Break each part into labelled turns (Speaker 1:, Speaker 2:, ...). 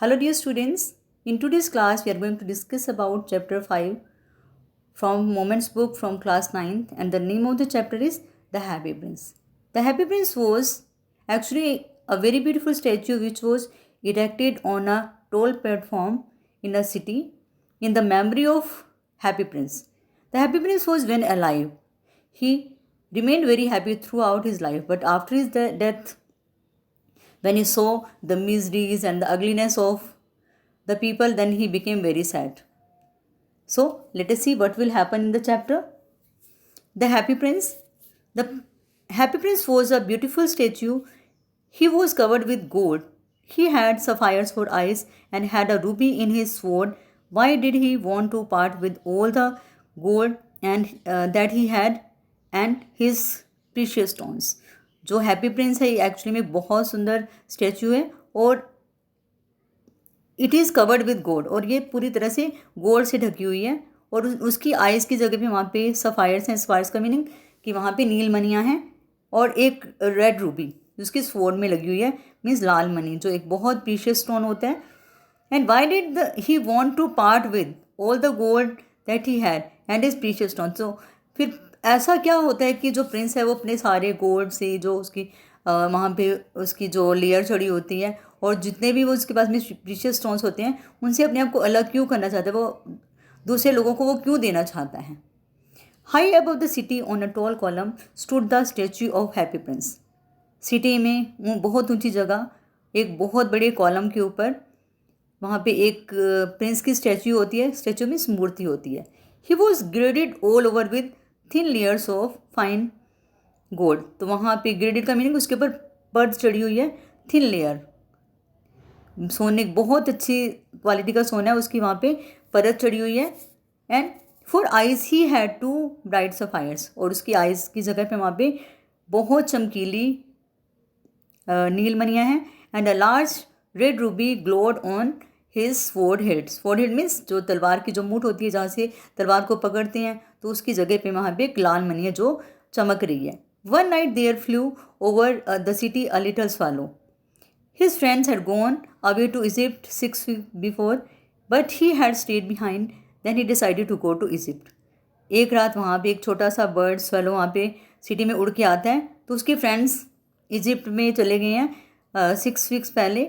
Speaker 1: Hello dear students, in today's class we are going to discuss about chapter 5 from Moments book from class 9th, and the name of the chapter is The Happy Prince. The Happy Prince was actually a very beautiful statue which was erected on a tall platform in a city in the memory of Happy Prince. The Happy Prince was when alive. He remained very happy throughout his life, but after his death, when he saw the miseries and the ugliness of the people, then he became very sad. So let us see what will happen in the chapter. The Happy Prince. The Happy Prince was a beautiful statue. He was covered with gold. He had sapphires for eyes and had a ruby in his sword. Why did he want to part with all the gold and that he had and his precious stones? जो happy Prince है ये actually में बहुत सुंदर statue है और it is covered with gold, और ये पूरी तरह से गोल्ड से ढकी हुई है। और उसकी आइज़ की जगह पे वहाँ पे सफ़ायर्स हैं। सफ़ायर्स का मीनिंग कि वहाँ पे नील मनियाँ हैं और एक रेड रूबी जिसकी स्वॉर्ड में लगी हुई है, मीन्स लाल मनी, जो एक बहुत प्रीशियस स्टोन होता है। And why did he want to part with all the gold that he had and is precious stone. So फिर ऐसा क्या होता है कि जो प्रिंस है वो अपने सारे गोल्ड से, जो उसकी वहाँ पे उसकी जो लेयर चढ़ी होती है और जितने भी वो उसके पास में प्रीशियस स्टोन्स होते हैं उनसे अपने आप को अलग क्यों करना चाहता है, वो दूसरे लोगों को वो क्यों देना चाहता है। High above the city on a tall column stood the statue of happy Prince. City में बहुत ऊंची जगह एक बहुत बड़े कॉलम के ऊपर वहाँ पे एक प्रिंस की स्टैचू होती है। स्टैचू में मूर्ति होती है। He was graded all over with thin layers of fine gold. तो वहाँ पे ग्रेडेड का मीनिंग उसके ऊपर परत चढ़ी हुई है, थिन लेयर, सोने बहुत अच्छी क्वालिटी का सोना है उसकी वहाँ पे परत चढ़ी हुई है। And for eyes he had two bright sapphires, और उसकी आइज़ की जगह पे वहाँ पे बहुत चमकीली नीलमणियाँ हैं। And a large red Ruby glowed on his Ford head. Ford head means जो तलवार की जो मूठ होती है जहाँ से तलवार को पकड़ते हैं, तो उसकी जगह पे वहाँ पे एक लाल मणि है जो चमक रही है। One night there flew over the city a little swallow. His friends had gone away to Egypt 6 weeks before, but he had stayed behind. Then he decided to go to Egypt. एक रात वहाँ पे एक छोटा सा bird swallow वहाँ पे city में उड़ के आता है, तो उसके फ्रेंड्स इजिप्ट में चले गए हैं 6 weeks पहले,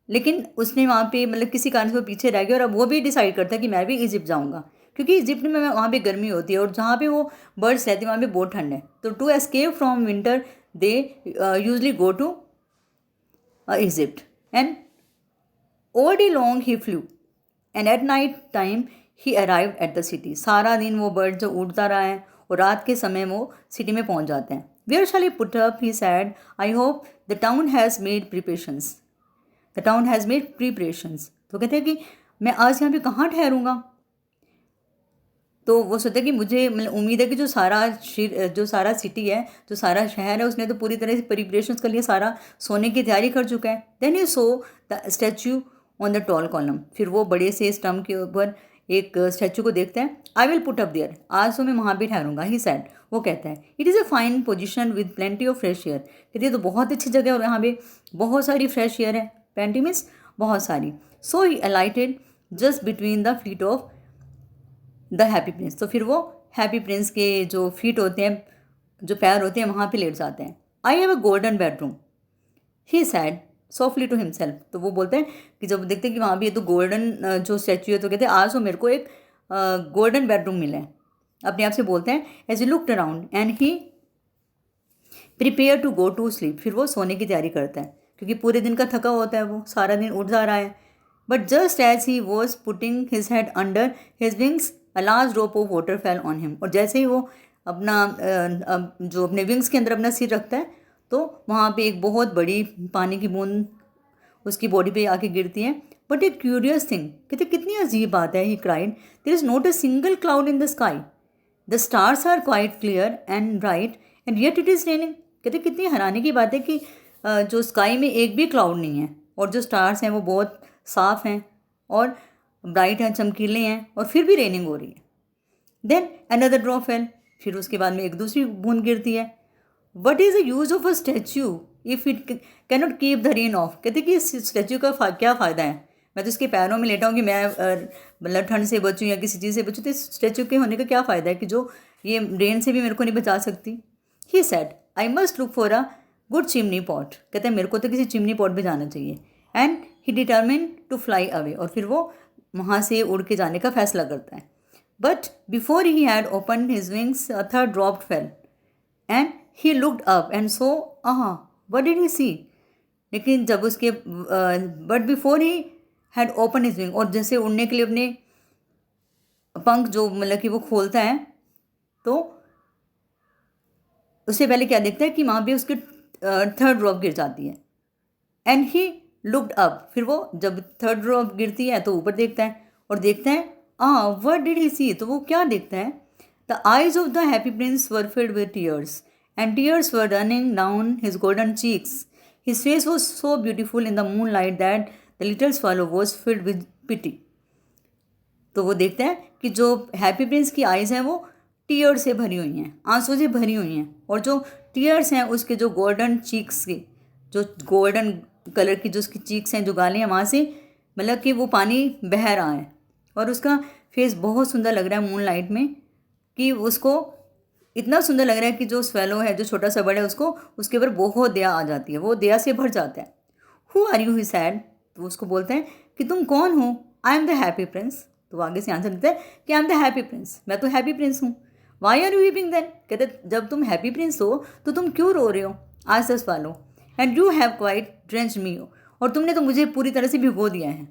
Speaker 1: लेकिन उसने वहाँ पे मतलब किसी कारण से वो पीछे रह गया और अब वो भी डिसाइड करता है कि मैं भी इजिप्ट जाऊँगा, क्योंकि इजिप्ट में वहाँ पे गर्मी होती है और जहाँ पे वो बर्ड्स रहते हैं वहाँ पे बहुत ठंड है। तो to escape from winter they usually go to Egypt, and all day long he flew, and at night time he arrived at the city. सारा दिन वो बर्ड जो उड़ता रहा है और रात के समय वो सिटी में पहुंच जाते हैं। Where shall I put up? He said. I hope the town has made preparations. The town has made preparations. तो कहते हैं कि मैं आज यहाँ पे कहाँ ठहरूँगा। तो वो सोचता है कि मुझे मतलब उम्मीद है कि जो सारा सिटी है, जो सारा शहर है, उसने तो पूरी तरह से प्रिपरेशंस कर लिया, सारा सोने की तैयारी कर चुका है। Then you saw the statue on the tall column. फिर वो बड़े से स्टम्प के ऊपर एक स्टैचू को देखता है। I will put up there, आज तो मैं वहाँ भी ठहरूँगा, ही सेड। वो कहता है it is a fine position with plenty of fresh air. कहती है तो बहुत अच्छी जगह है और यहाँ पे बहुत सारी फ्रेश एयर है। प्लेंटी मीन्स बहुत सारी। So he alighted just between the feet of the happy prince. तो फिर वो हैप्पी प्रिंस के जो फीट होते हैं, जो पैर होते हैं, वहाँ पे लेट जाते हैं। I have a golden bedroom, he said softly to himself. तो वो बोलते हैं कि जब देखते हैं कि वहाँ भी ये तो गोल्डन जो स्टैचू है, तो कहते हैं आज तो मेरे को एक गोल्डन बेडरूम मिला है। अपने आप से बोलते हैं as he looked around and he prepare to go to sleep. फिर वो सोने की तैयारी करता है क्योंकि पूरे दिन का थका होता है, वो सारा दिन उठ जा रहा है। But just as he was putting his head under his wings a large drop of water fell on him. और जैसे ही वो अपना जो अपने विंग्स के अंदर अपना सिर रखता है, तो वहाँ पे एक बहुत बड़ी पानी की बूंद उसकी बॉडी पे आके गिरती है। बट ए क्यूरियस थिंग, कहते कितनी अजीब बात है, he cried, there is not a single cloud in the sky, the stars are quite clear and bright and yet it is raining. कहते कितनी हैरानी की बात है कि जो स्काई में एक भी क्लाउड नहीं है और जो स्टार्स हैं वो बहुत साफ़ हैं और ब्राइट हैं, चमकीले हैं, और फिर भी रेनिंग हो रही है। Then another drop fell. फिर उसके बाद में एक दूसरी बूंद गिरती है what is the use of a statue if it can not keep the rain off. कहते कि इस स्टैचू का क्या फ़ायदा है, मैं तो इसके पैरों में लेटा हूँ कि मैं मतलब ठंड से बचूँ या किसी चीज़ से बचूँ, तो इस स्टैचू के होने का क्या फ़ायदा है कि जो ये रेन से भी मेरे को नहीं बचा सकती। He said I must look for a good chimney pot. कहते हैं मेरे को तो किसी चिमनी पॉट में जाना चाहिए। And he determine to fly away, और फिर वो वहाँ से उड़ के जाने का फैसला करता है। But before he had opened his wings a third drop fell and he looked up and saw what did he see. लेकिन जब उसके but before he had opened his wing, और जैसे उड़ने के लिए अपने पंख जो मतलब कि वो खोलता है, तो उससे पहले क्या देखता है कि वहाँ पे उसकी थर्ड ड्रॉप गिर जाती है। एंड ही लुकड अप, फिर वो जब थर्ड ड्रॉप गिरती है तो ऊपर देखता है और देखता है व्हाट डिड ही सी, तो वो क्या देखता है। The eyes of the happy prince were filled with tears and tears were running down his golden cheeks. His face was so beautiful in the moon light that the little swallow was filled with pity. तो वो देखता है कि जो happy Prince की eyes हैं वो tier से भरी हुई हैं, आंसू से भरी हुई हैं, और जो टीयर्स हैं उसके जो गोल्डन चीक्स के, जो गोल्डन कलर की जो उसकी चीक्स हैं, जो गालें हैं, वहाँ से मतलब कि वो पानी बह रहा है और उसका फेस बहुत सुंदर लग रहा है मून लाइट में, कि उसको इतना सुंदर लग रहा है कि जो स्वेलो है, जो छोटा सा बर्ड है, उसको उसके ऊपर बहुत दया आ जाती है, वो दया से भर जाता है। Who are you, he said. तो उसको बोलते हैं कि तुम कौन हो। I am the happy prince. तो आगे से आंसर देते हैं कि I am the happy prince, मैं तो हैप्पी प्रिंस हूँ। Why are you weeping then. कहते जब तुम हैप्पी प्रिंस हो तो तुम क्यों रो रहे हो। आज the swallow and you have quite drenched me, और तुमने तो मुझे पूरी तरह से भिगो दिया है।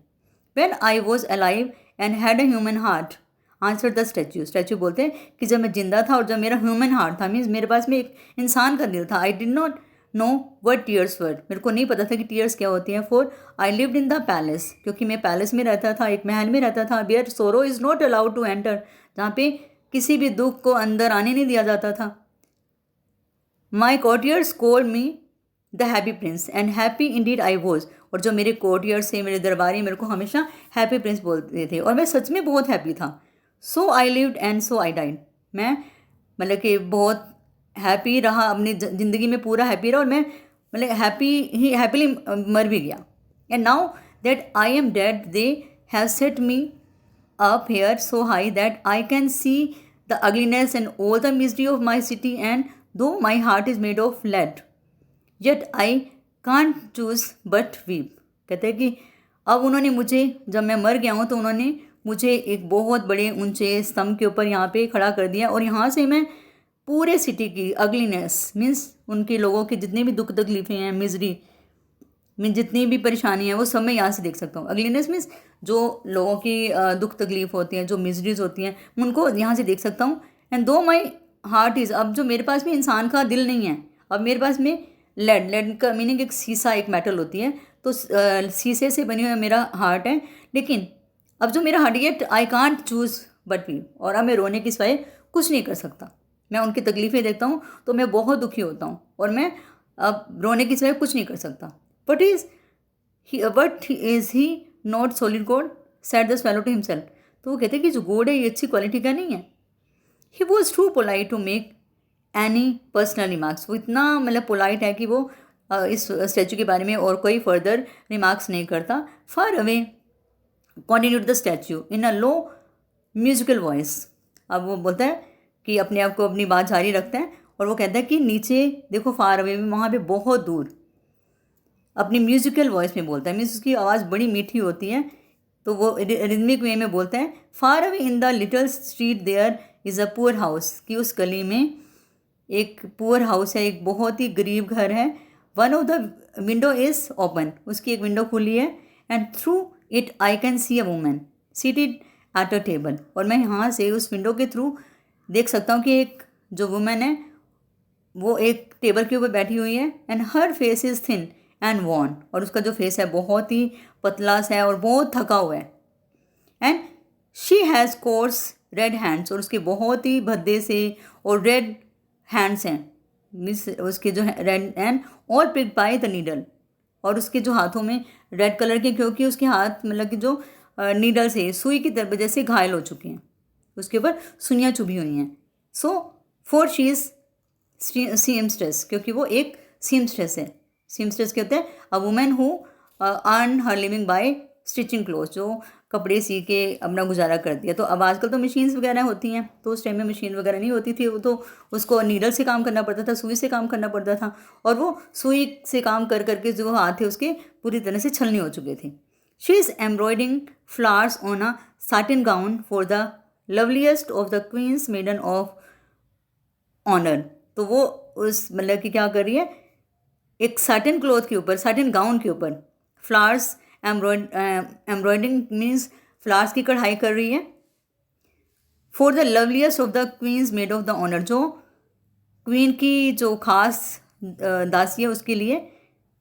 Speaker 1: When I was alive and had a human heart, answer the statue. Statue बोलते हैं कि जब मैं जिंदा था और जब मेरा ह्यूमन हार्ट था, मीन्स मेरे पास में एक इंसान का दिल था। I did not know what tears were, मेरे को नहीं पता था कि टीयर्स क्या होती हैं। For I lived in the palace, क्योंकि मैं पैलेस में रहता था, एक महल में रहता था। Where sorrow is not allowed to enter, जहाँ पे किसी भी दुख को अंदर आने नहीं दिया जाता था। माई courtiers called me the happy Prince and happy Indeed I was, और जो मेरे कोर्टियर्स थे, मेरे दरबारी, मेरे को हमेशा हैप्पी प्रिंस बोलते थे, और मैं सच में बहुत हैप्पी था। So I lived and so I died, मैं मतलब कि बहुत हैप्पी रहा, अपनी ज़िंदगी में पूरा हैप्पी रहा, और मैं मतलब हैप्पीली मर भी गया। And now that I am dead they have set me up here so high that I can see the ugliness and all the misery of my city, and though my heart is made of lead, yet I can't choose but weep। कहते हैं कि अब उन्होंने मुझे, जब मैं मर गया हूँ तो उन्होंने मुझे एक बहुत बड़े ऊंचे स्तंभ के ऊपर यहाँ पे खड़ा कर दिया, और यहाँ से मैं पूरे सिटी की अगलीनेस मीन्स उनके लोगों की जितने भी दुख तकलीफ़ें हैं, मिजरी मीन जितनी भी परेशानी है, वो सब मैं यहाँ से देख सकता हूँ। अगलीनेस मीन्स जो लोगों की दुख तकलीफ होती हैं, जो मिजरीज होती हैं, उनको यहाँ से देख सकता हूँ। एंड दो माई हार्ट इज़, अब जो मेरे पास में इंसान का दिल नहीं है, अब मेरे पास में लेड का मीनिंग एक शीशा, एक मेटल होती है, तो शीशे से बनी हुई मेरा हार्ट है। लेकिन अब जो मेरा हार्ट है, I can't choose but weep, और अब मैं रोने की सिवाय कुछ नहीं कर सकता। मैं उनकी तकलीफ़ें देखता हूँ तो मैं बहुत दुखी होता हूँ, और मैं अब रोने की सिवाय कुछ नहीं कर सकता। But is he not solid gold? Said the swallow to himself। तो वो कहते हैं कि जो गोड है ये अच्छी क्वालिटी का नहीं है। He was too polite to make any personal remarks। वो इतना मतलब पोलाइट है कि वो इस स्टैचू के बारे में और कोई फर्दर रिमार्क्स नहीं करता। Far away continued the statue in a low musical voice। अब वो बोलता है कि अपने आप को अपनी बात जारी रखता है, और वो कहता है कि नीचे देखो, फार अवे में, वहाँ पे बहुत दूर, अपनी म्यूजिकल वॉइस में बोलता है, मीन्स उसकी आवाज़ बड़ी मीठी होती है, तो वो रिदमिक वे में बोलता है। Far away in the little street there is a poor house, कि उस गली में एक पुअर हाउस है, एक बहुत ही गरीब घर है। One of the window is open, उसकी एक विंडो खुली है। And through it I can see a women seated at a table, और मैं यहाँ से उस विंडो के थ्रू देख सकता हूँ कि एक जो वुमेन है वो एक टेबल के ऊपर बैठी हुई है। And her face is thin and worn, और उसका जो फेस है बहुत ही पतला सा है और बहुत थका हुआ है। And she has course red hands, और उसके बहुत ही भद्दे से और रेड हैंड्स हैं, मीन्स उसके जो रेड एंड और प्रिक्ड बाय द नीडल, और उसके जो हाथों में रेड कलर के, क्योंकि उसके हाथ मतलब कि जो नीडल से सुई की वजह से घायल हो चुके हैं, उसके ऊपर सुइयाँ चुभी हुई हैं। So for she is seamstress, क्योंकि वो एक सीमस्ट्रेस है। सीमस्ट्रेस क्या होता है? A woman who earn her living by stitching cloth, जो कपड़े सी के अपना गुजारा करती है। तो अब आजकल तो मशीन्स वगैरह होती हैं, तो उस टाइम में मशीन वगैरह नहीं होती थी, वो तो उसको नीडल से काम करना पड़ता था, सुई से काम करना पड़ता था, और वो सुई से काम कर करके जो हाथ थे उसके पूरी तरह से छलनी हो चुके थे। She is embroidering flowers on a satin gown for the loveliest of the queen's maiden of honour. तो वो उस मतलब कि क्या कर रही है, एक साटिन क्लॉथ के ऊपर, साटिन गाउन के ऊपर फ्लावर्स एम्ब्रॉयडिंग मीन्स फ्लावर्स की कढ़ाई कर रही है। For the loveliest of the queen's maid of the honour, जो क्वीन की जो खास दासी है उसके लिए,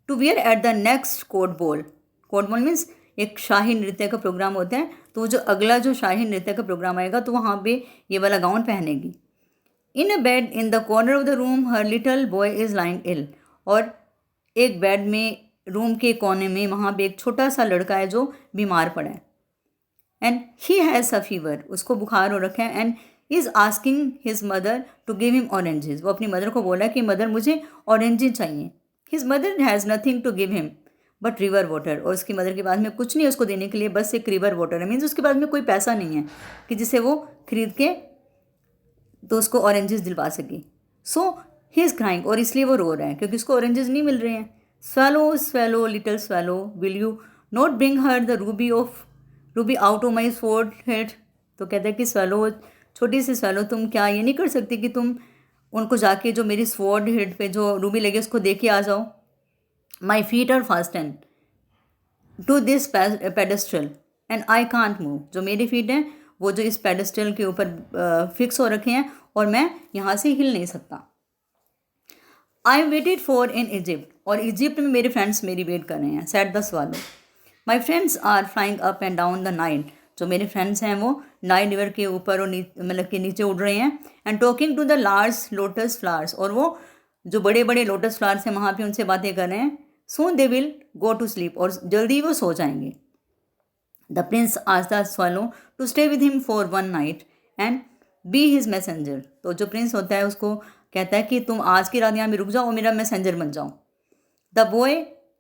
Speaker 1: to wear at the next court ball. Court ball means एक शाही नृत्य का प्रोग्राम होता है, तो जो अगला जो शाही नृत्य का प्रोग्राम आएगा तो वहाँ पे ये वाला गाउन पहनेगी। In a bed in the corner of the room her little boy is lying ill, और एक बेड में रूम के कोने में वहाँ पे एक छोटा सा लड़का है जो बीमार पड़ा है। And he has a fever, उसको बुखार हो रखा है। And is asking his mother to give him oranges, वो अपनी मदर को बोला कि मदर मुझे ऑरेंजेस चाहिए। His mother has nothing to give him but river water, और उसकी मदर के पास में कुछ नहीं है उसको देने के लिए, बस एक रिवर वाटर है। मीन्स उसके पास में कोई पैसा नहीं है कि जिसे वो खरीद के तो उसको ऑरेंजेस दिलवा सके। सो ही इज़ क्राइंग, और इसलिए वो रो रहा है क्योंकि उसको ऑरेंजेस नहीं मिल रहे हैं। Swallow swallow little swallow will you not bring her the Ruby out of my Ford head. तो कहता है कि स्वैलो, छोटी सी स्वैलो, तुम क्या ये नहीं कर सकती कि तुम उनको जाके जो मेरी स्वॉर्ड हेड पे जो रूबी लगे उसको दे के आ जाओ। My feet are fasten to this pedestal and I can't move, जो मेरी फीट हैं वो जो इस पेडेस्ट्रल के ऊपर फिक्स हो रखे हैं और मैं यहाँ से हिल नहीं सकता। I am waited for in Egypt, और इजिप्ट में मेरे फ्रेंड्स मेरी वेट कर रहे हैं। Said the swallow, my friends are flying up and down the Nile, जो मेरे फ्रेंड्स हैं वो नाइल रिवर के ऊपर और मतलब के नीचे उड़ रहे हैं। And talking to the large lotus flowers, और वो जो बड़े बड़े लोटस फ्लावर्स हैं वहाँ पे उनसे बातें कर रहे हैं। Soon they will go to sleep, और जल्दी वो सो जाएंगे। द प्रिंस आज the swallow to stay with him for one night and be his messenger, तो जो प्रिंस होता है उसको कहता है कि तुम आज की रात यहाँ पे रुक जाओ और मेरा मैसेंजर बन जाओ। The boy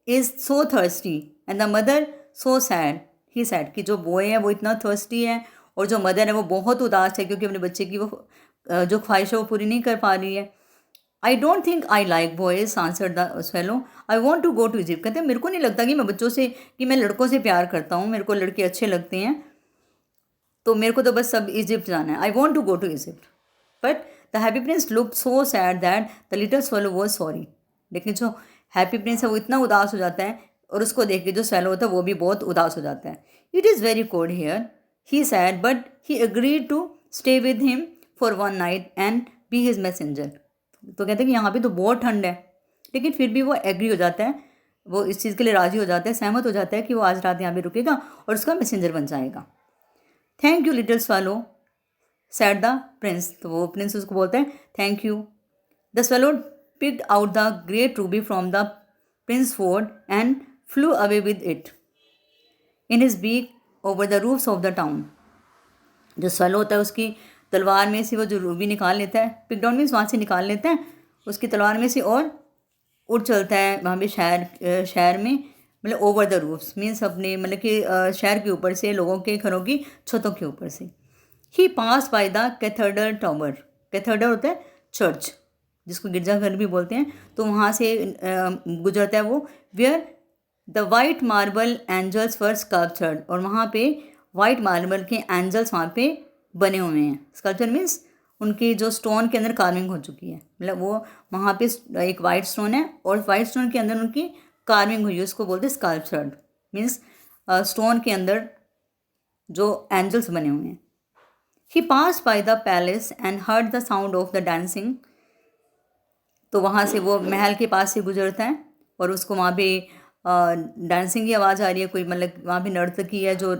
Speaker 1: is so thirsty and the mother so sad, he sad, कि जो बॉय है वो इतना थर्स्टी है और जो मदर है वो बहुत उदास है क्योंकि अपने बच्चे की वो जो ख्वाहिश है वो पूरी नहीं कर पा रही है। I don't think I like boys answer the swallow, I want to go to Egypt. कहते हैं मेरे को नहीं लगता कि मैं बच्चों से, कि मैं लड़कों से प्यार करता हूँ, मेरे को लड़के अच्छे लगते हैं, तो मेरे को तो बस सब इजिप्ट जाना है। I want to go to Egypt. But the happy prince looked so sad that the little swallow was sorry, लेकिन जो हैप्पी प्रिंस है वो इतना उदास हो जाता है और उसको देख के जो स्वेलो होता है वो भी बहुत उदास हो जाता है। It is very cold here, he said, but he agreed to stay with him for one night and be his messenger. तो कहते हैं कि यहाँ पे तो बहुत ठंड है, लेकिन फिर भी वो एग्री हो जाता है, वो इस चीज़ के लिए राज़ी हो जाता है, सहमत हो जाता है कि वो आज रात यहाँ पे रुकेगा और उसका मैसेंजर बन जाएगा। Thank you little swallow said the prince, तो वो प्रिंस उसको बोलता है thank you. The swallow picked out the great ruby from the prince sword and flew away with it in his beak over the roofs of the town. जो swallow होता है उसकी तलवार में से वो जो रूबी निकाल लेता है, पिक डाउन मीन्स वहाँ से निकाल लेता है उसकी तलवार में से, और उड़ चलता है वहाँ पे शहर में, मतलब ओवर द रूफ्स मीन्स अपने मतलब कि शहर के ऊपर से, लोगों के घरों की छतों के ऊपर से। He passed by the cathedral tower, cathedral होता है चर्च जिसको गिरजाघर भी बोलते हैं, तो वहाँ से गुजरता है वो। Where the white marble angels were sculptured, और वहाँ पे वाइट मार्बल के एंजल्स वहाँ पे बने हुए हैं। स्कल्पचर मीन्स उनकी जो स्टोन के अंदर कार्विंग हो चुकी है, मतलब वो वहाँ पे एक वाइट स्टोन है और वाइट स्टोन के अंदर उनकी कार्विंग हुई है, उसको बोलते हैं स्कल्पचर्ड मीन्स स्टोन के अंदर जो एंजल्स बने हुए हैं। He passed by the palace and heard the sound of the dancing, तो वहाँ से वो महल के पास से गुजरता है और उसको वहाँ पे डांसिंग की आवाज़ आ रही है, कोई मतलब वहाँ पे नर्तकी है, जो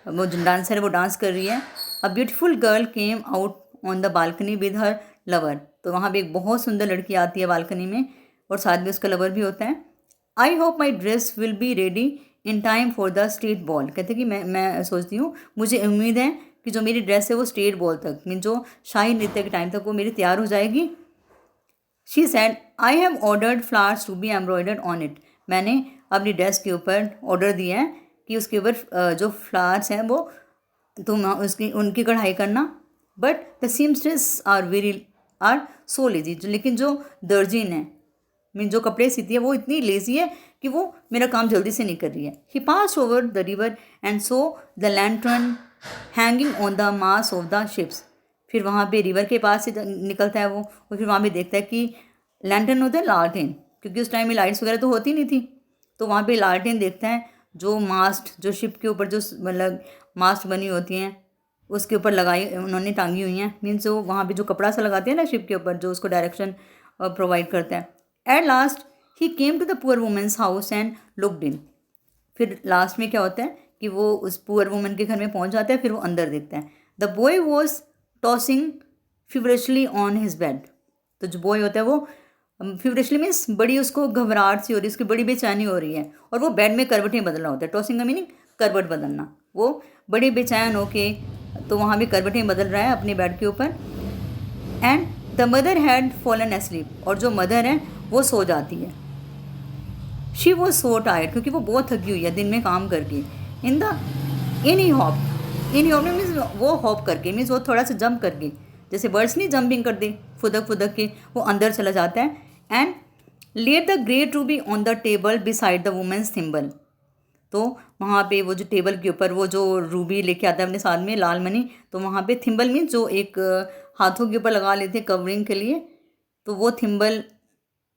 Speaker 1: वो डांसर है वो डांस कर रही है। A beautiful girl came out on the balcony with her lover, तो वहाँ पे एक बहुत सुंदर लड़की आती है बालकनी में और साथ में उसका लवर भी होता है। I hope my dress will be ready in time for the state ball, कहते कि मैं सोचती हूँ, मुझे उम्मीद है कि जो मेरी ड्रेस है वो स्टेट बॉल तक मीन जो शाही नृत्य के टाइम तक वो मेरी तैयार हो जाएगी। She said I have ordered flowers to be embroidered on it. मैंने अपनी डेस्क के ऊपर ऑर्डर दिया है कि उसके ऊपर जो फ्लावर्स हैं वो तुम उसकी उनकी कढ़ाई करना। But the seamstress are so lazy. लेकिन जो दर्जीन है, मीन जो कपड़े सीती है, वो इतनी लेजी है कि वो मेरा काम जल्दी से नहीं कर रही है। He passed over the river and saw the lantern hanging on the mast of the ships. फिर वहाँ पे रिवर के पास से निकलता है वो, और फिर वहाँ पे देखता है कि लैंटर्न होता है लालटेन, क्योंकि उस टाइम में लाइट्स वगैरह तो होती नहीं थी। तो वहाँ पे लालटेन देखता है जो मास्ट, जो शिप के ऊपर जो मतलब मास्ट बनी होती हैं उसके ऊपर लगाई उन्होंने, टांगी हुई हैं। मीन्स वो वहाँ पे जो कपड़ा सा लगाते हैं ना शिप के ऊपर, जो उसको डायरेक्शन प्रोवाइड करता है। At last he came to the poor woman's house and looked in. फिर लास्ट में क्या होता है कि वो उस पुअर वुमन के घर में पहुँच जाता है। फिर वो अंदर देखता है। The boy was tossing feverishly on his bed. तो जो बॉय होता है वो फिवरिशली मीन्स बड़ी उसको घबराहट सी हो रही है, उसकी बड़ी बेचैनी हो रही है, और वो बेड में करवटें बदल रहा होता है। टॉसिंग का मीनिंग करवट बदलना। वो बड़ी बेचैन होके तो वहाँ भी करवटें बदल रहा है अपने बेड के ऊपर। And the mother had fallen asleep. और जो मदर है वो सो जाती है। शी वॉज सो टायर्ड, क्योंकि वो बहुत थकी हुई है दिन में काम करके। इन ही हॉप, इन हॉप मीन्स वो हॉप करके, मीन्स वो थोड़ा सा जंप करके, जैसे बर्ड्स नहीं जंपिंग कर दे फुदक फुदक के, वो अंदर चला जाता है। And let the great Ruby on the table beside the women's thimble. तो वहाँ पे वो जो टेबल के ऊपर वो जो रूबी लेके आता है अपने साथ में, लाल मणि, तो वहाँ पे थिम्बल मीन्स जो एक हाथों के ऊपर लगा लेते हैं कवरिंग के लिए, तो वो थिम्बल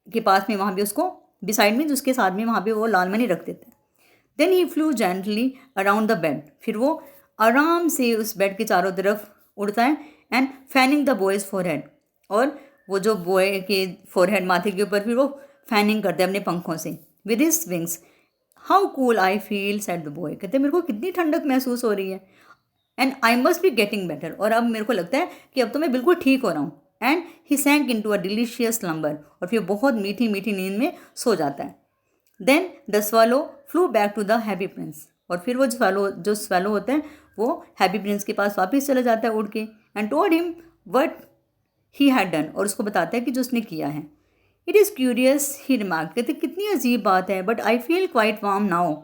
Speaker 1: के पास में वहाँ पे उसको बिसाइड में उसके साथ में वहाँ पे वो लाल मणि रख देते हैं। Then he flew gently around the bed. फिर वो आराम से उस बेड के चारों तरफ उड़ता है। And fanning the boys forehead. और वो जो बॉय के फोरहेड, माथे के ऊपर, फिर वो फैनिंग करते हैं अपने पंखों से with his wings. How cool I feel said the boy. कहते मेरे को कितनी ठंडक महसूस हो रही है। And I must be getting better. और अब मेरे को लगता है कि अब तो मैं बिल्कुल ठीक हो रहा हूँ। And he sank into a delicious slumber. और फिर बहुत मीठी मीठी नींद में सो जाता है। Then the swallow flew back to the happy prince. और फिर वो जो स्वैलो होता है वो हैप्पी प्रिंस के पास वापस चला जाता है उड़ के। And told him what he had done. और उसको बताता है कि जो उसने किया है। It is curious he remark. कहते कितनी अजीब बात है, but I feel quite warm now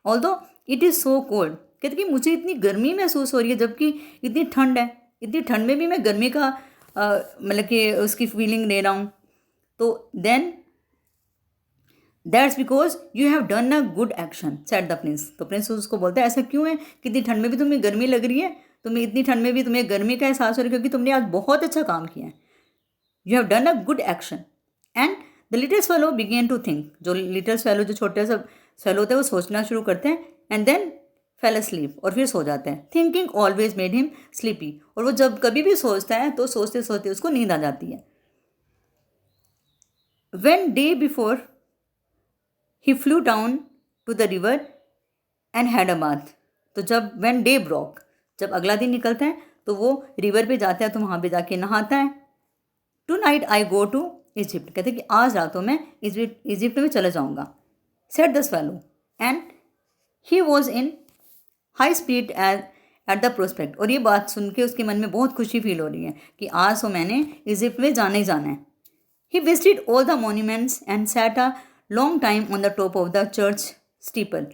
Speaker 1: although it is so cold. कहते कि मुझे इतनी गर्मी महसूस हो रही है जबकि इतनी ठंड है। इतनी ठंड में भी मैं गर्मी का मतलब कि उसकी फीलिंग ले रहा हूँ। तो then that's because you have done a good action said the prince. तो प्रिंस उसको बोलता है ऐसा क्यों है कि इतनी ठंड में भी तुम्हें गर्मी लग रही है, तुम्हें इतनी ठंड में भी तुम्हें गर्मी का एहसास हो रहा है, क्योंकि तुमने आज बहुत अच्छा काम किया है। You have done a good action. And the little swallow began to think. जो लिटिल स्वेलो, जो छोटे सा स्वेलो होता है, वो सोचना शुरू करते हैं। And then fell sleep. और फिर सो जाते हैं। Thinking always made him sleepy. और वो जब कभी भी सोचता है तो सोचते सोचते उसको नींद आ जाती है। When day before he flew down to the river and had a bath. तो जब वेन डे ब्रोक, जब अगला दिन निकलता है तो वो रिवर पे जाता है, तो वहाँ पे जाके नहाता है। Tonight I go to Egypt. कहते कि आज रातों में इजिप्ट में चला जाऊँगा। Said the swallow. And he was in high speed at the prospect. और ये बात सुन के उसके मन में बहुत खुशी फील हो रही है कि आज तो मैंने इजिप्ट में जाना ही जाना है। He visited all the monuments and set a long time on the top of the church steeple.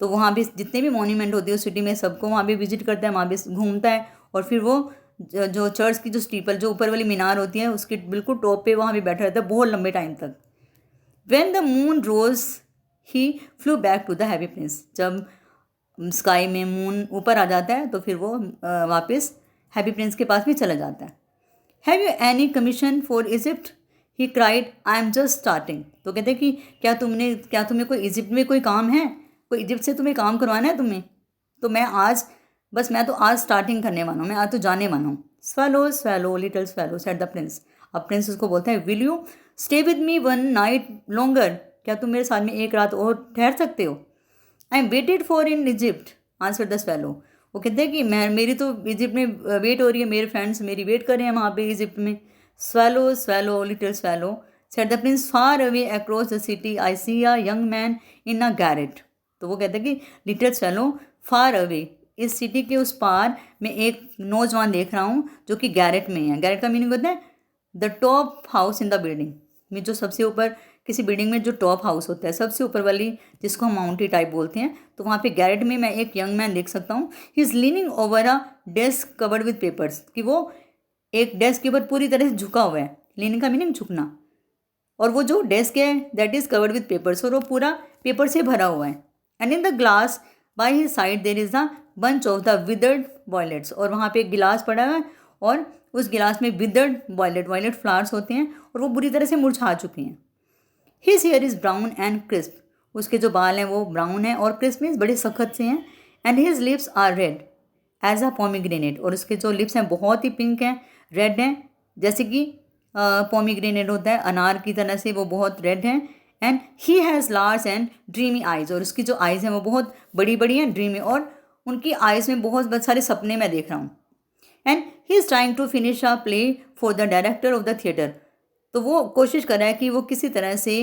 Speaker 1: तो वहाँ भी जितने भी मोन्यूमेंट होते हैं उस सिटी में, सबको वहाँ भी विजिट करता है, वहाँ भी घूमता है। और फिर वो जो चर्च की जो स्टीपल, जो ऊपर वाली मीनार होती है, उसके बिल्कुल टॉप पे वहाँ भी बैठा रहता है बहुत लंबे टाइम तक। When the moon rose he flew back to the happy prince. जब स्काई में मून ऊपर आ जाता है तो फिर वो वापस हैप्पी प्रिंस के पास भी चला जाता है। Have you any commission for Egypt he cried I am just starting. तो कहते हैं कि क्या तुम्हें कोई इजिप्ट में कोई काम है, कोई इजिप्ट से तुम्हें काम करवाना है तुम्हें? तो मैं तो आज स्टार्टिंग करने वाला हूँ, मैं आज तो जाने वाला हूँ। Swallow swallow little swallow said the Prince. अब प्रिंस उसको बोलता है will you stay with me one night longer. क्या तुम मेरे साथ में एक रात और ठहर सकते हो? I am waited for in Egypt answer the swallow. वो कहते हैं कि मेरी तो इजिप्ट में वेट हो रही है, मेरे फ्रेंड्स मेरी वेट कर रहे हैं वहाँ पे इजिप्ट में। Swallow swallow little swallow said the prince far away across the city I see a young man in a garret. तो वो कहते हैं कि लिटिल स्वेलो फार अवे, इस सिटी के उस पार मैं एक नौजवान देख रहा हूँ जो कि गैरेट में है। गैरेट का मीनिंग होता है the top house in the building. में जो सबसे ऊपर किसी बिल्डिंग में जो टॉप हाउस होता है सबसे ऊपर वाली, जिसको हम माउंटी टाइप बोलते हैं, तो वहाँ पे गैरेट में मैं एक यंग मैन देख सकता हूँ. He is leaning over a desk covered with papers, कि वो एक डेस्क के ऊपर पूरी तरह से झुका हुआ है. लीनिंग का मीनिंग झुकना. और वो जो डेस्क है that is covered with papers, और वो पूरा पेपर से भरा हुआ है. And in the glass by his side there is a bunch of the withered violets, और वहाँ पे एक गिलास पड़ा है और उस गिलास में विदर्ड वॉयलेट फ्लावर्स होते हैं और वो बुरी तरह से मुरझा चुके हैं. His here is brown and crisp, उसके जो बाल हैं वो ब्राउन हैं और क्रिस्प मीन्स बड़े सख्त से हैं. And his lips are red as a pomegranate, और उसके जो लिप्स हैं बहुत ही पिंक हैं, रेड हैं, जैसे कि पोमीग्रेनेट होता है अनार की तरह से, वो बहुत रेड हैं. And he has large and dreamy eyes, और उसकी जो आइज़ हैं वो बहुत बड़ी बड़ी हैं, ड्रीमी, और उनकी आइज़ में बहुत सारे सपने मैं देख रहा हूँ. And he is trying to finish a play for the director of the theatre, तो वो कोशिश कर रहा है कि वो किसी तरह से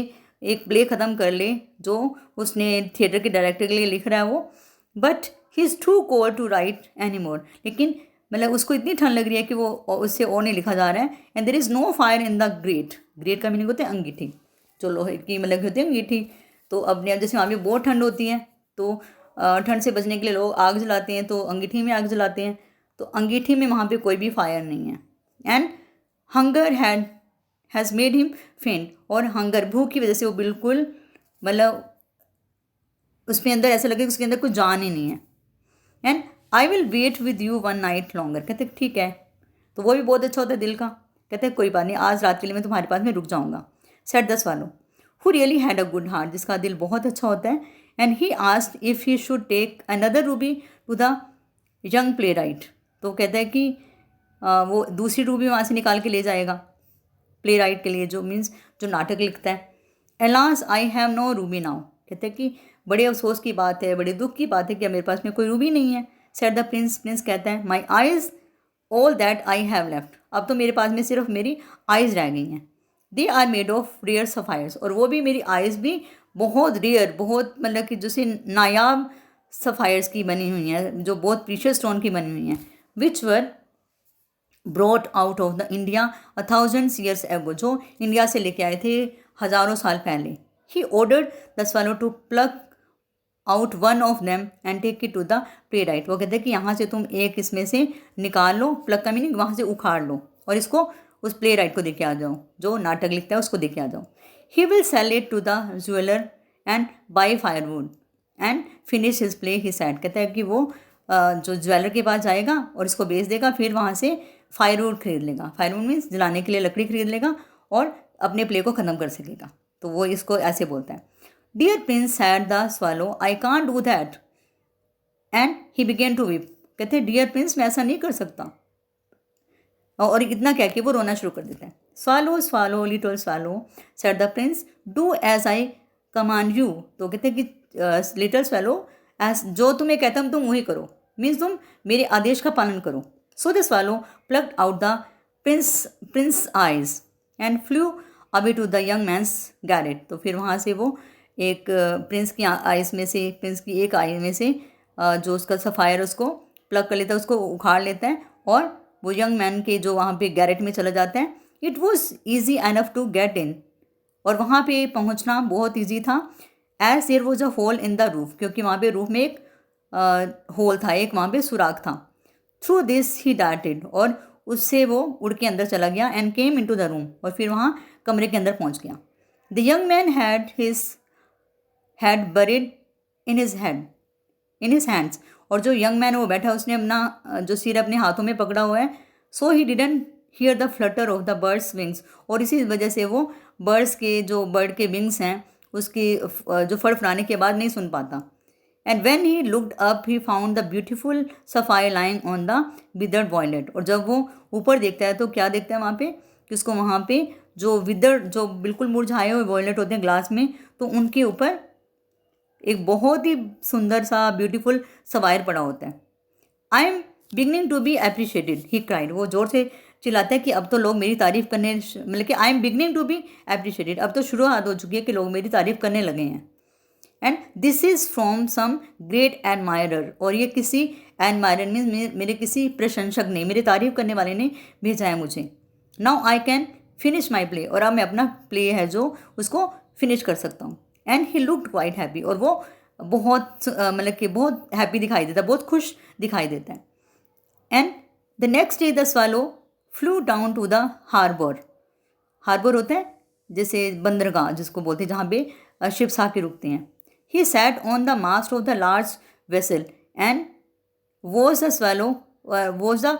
Speaker 1: एक प्ले ख़त्म कर ले जो उसने थिएटर के डायरेक्टर के लिए लिख रहा है वो. But he is too cold to write any more, लेकिन मतलब उसको इतनी ठंड लग रही है कि वो उससे और नहीं लिखा जा रहा है. And there is no fire in the grate, grate का मीनिंग होता है अंगीठी, जो लोहे की मतलब होती है अंगीठी. तो अब जैसे वहाँ पे बहुत ठंड होती है तो ठंड से बचने के लिए लोग आग जलाते हैं, तो अंगीठी में आग जलाते हैं, तो अंगीठी में वहाँ पे कोई भी फायर नहीं है. And hunger has made him फेंट, और हंगर भूख की वजह से वो बिल्कुल मतलब उसके अंदर ऐसा लगे कि उसके अंदर कुछ जान ही नहीं है. And I will wait with you one night longer, कहते ठीक है, तो वो भी बहुत अच्छा होता है दिल का. कहते हैं कोई बात नहीं, आज रात के लिए मैं तुम्हारे पास में रुक जाऊँगा. Said the swallow who really had a good heart, जिसका दिल बहुत अच्छा होता है. And he asked if he should take another ruby to the young playwright, तो कहता है कि वो दूसरी रूबी वहाँ से निकाल के ले जाएगा प्ले राइट के लिए, जो मीन्स जो नाटक लिखता है. Alas I have no ruby now, कहते हैं कि बड़े अफसोस की बात है, बड़े दुख की बात है कि मेरे पास में कोई रूबी नहीं है. सेट द प्रिंस, प्रिंस कहता है माई eyes all that I have left, अब तो मेरे पास में सिर्फ मेरी आइज़ रह गई हैं. They are made of rare sapphires, और वो भी मेरी आइज़ भी बहुत रेयर, बहुत मतलब कि जैसे नायाब सफ़ायर्स की बनी हुई हैं, जो बहुत प्रीशियस स्टोन की बनी हुई हैं. Which were brought out of the India 1000 years एगो, जो इंडिया से लेके आए थे हज़ारों साल पहले. He ordered the swallow to plug out one of them and take it to the playwright, वो कहते हैं कि यहाँ से तुम एक इसमें से निकाल लो, प्लग का मीनिंग वहाँ से उखाड़ लो, और इसको उस प्ले राइट को देके आ जाओ, जो नाटक लिखता है उसको देके आ जाओ. He will sell it to the jeweller and buy firewood and finish his play, he said, कहता है कि वो जो ज्वेलर के पास जाएगा और इसको बेच देगा, फिर वहाँ से फायरवुड खरीद लेगा. फायरवुड मीन्स जलाने के लिए लकड़ी खरीद लेगा और अपने प्ले को ख़त्म कर सकेगा. तो वो इसको ऐसे बोलता है. Dear prince said the swallow I can't do that and he began to weep, कहते हैं डियर प्रिंस मैं ऐसा नहीं कर सकता, और इतना कह के वो रोना शुरू कर देता है. Swallow swallow little swallow said the prince do as I command you, तो कहते हैं कि लिटल स्वालो एज जो तुम्हें कहता हूँ तुम वही करो, मीन्स तुम मेरे आदेश का पालन करो. So the swallow plugged out the prince eyes and flew away to the young man's garret, तो फिर वहाँ से वो एक प्रिंस की आइज़ में से, प्रिंस की एक आई में से जो उसका सफ़ायर उसको प्लग कर लेता है, उसको उखाड़ लेता है, और वो यंग मैन के जो वहाँ पे गैरेट में चला जाता है. It was easy enough to get in, और वहाँ पे पहुँचना बहुत ईजी था. As there was a hole in the roof, क्योंकि वहाँ पे रूफ में एक होल था, एक वहाँ पे सुराख था. थ्रू दिस ही डार्टेड, और उससे वो उड़ के अंदर चला गया. And came into the room, और फिर वहाँ कमरे के अंदर पहुँच गया. The young man had his head buried in his hands, और जो यंग मैन वो बैठा उसने अपना जो सिर अपने हाथों में पकड़ा हुआ है. So he didn't hear the flutter of the birds wings, और इसी वजह से वो बर्ड्स के जो बर्ड के विंग्स हैं उसकी जो फड़फड़ाने के बाद नहीं सुन पाता. And when he looked up he found the beautiful sapphire lying on the withered violet, और जब वो ऊपर देखता है तो क्या देखता है वहाँ पे कि उसको वहाँ पे जो विदर्ड जो बिल्कुल मुरझाए हुए वॉयलेट होते हैं ग्लास में, तो उनके ऊपर एक बहुत ही सुंदर सा ब्यूटीफुल सफ़ायर पड़ा होता है. I am beginning to be appreciated he cried, वो ज़ोर से चिल्लाता है कि अब तो लोग मेरी तारीफ़ करने, मतलब कि I am beginning to be appreciated, अब तो शुरुआत हो चुकी है कि लोग मेरी तारीफ़ करने लगे हैं. And this is from some great admirer, और ये किसी एडमायरर मीन्स मेरे किसी प्रशंसक ने, मेरी तारीफ़ करने वाले ने भेजा है मुझे. Now I can finish my play, और अब मैं अपना प्ले है जो उसको फिनिश कर सकता हूँ। And he looked quite happy, और वो बहुत मतलब कि बहुत हैप्पी दिखाई देता है, बहुत खुश दिखाई देता है। And the next day the swallow flew down to the harbour. Harbour होता है जैसे बंदरगाह जिसको बोलते हैं, जहाँ पे शिप्स आके रुकते हैं। He sat on the mast of the large vessel and was the swallow was the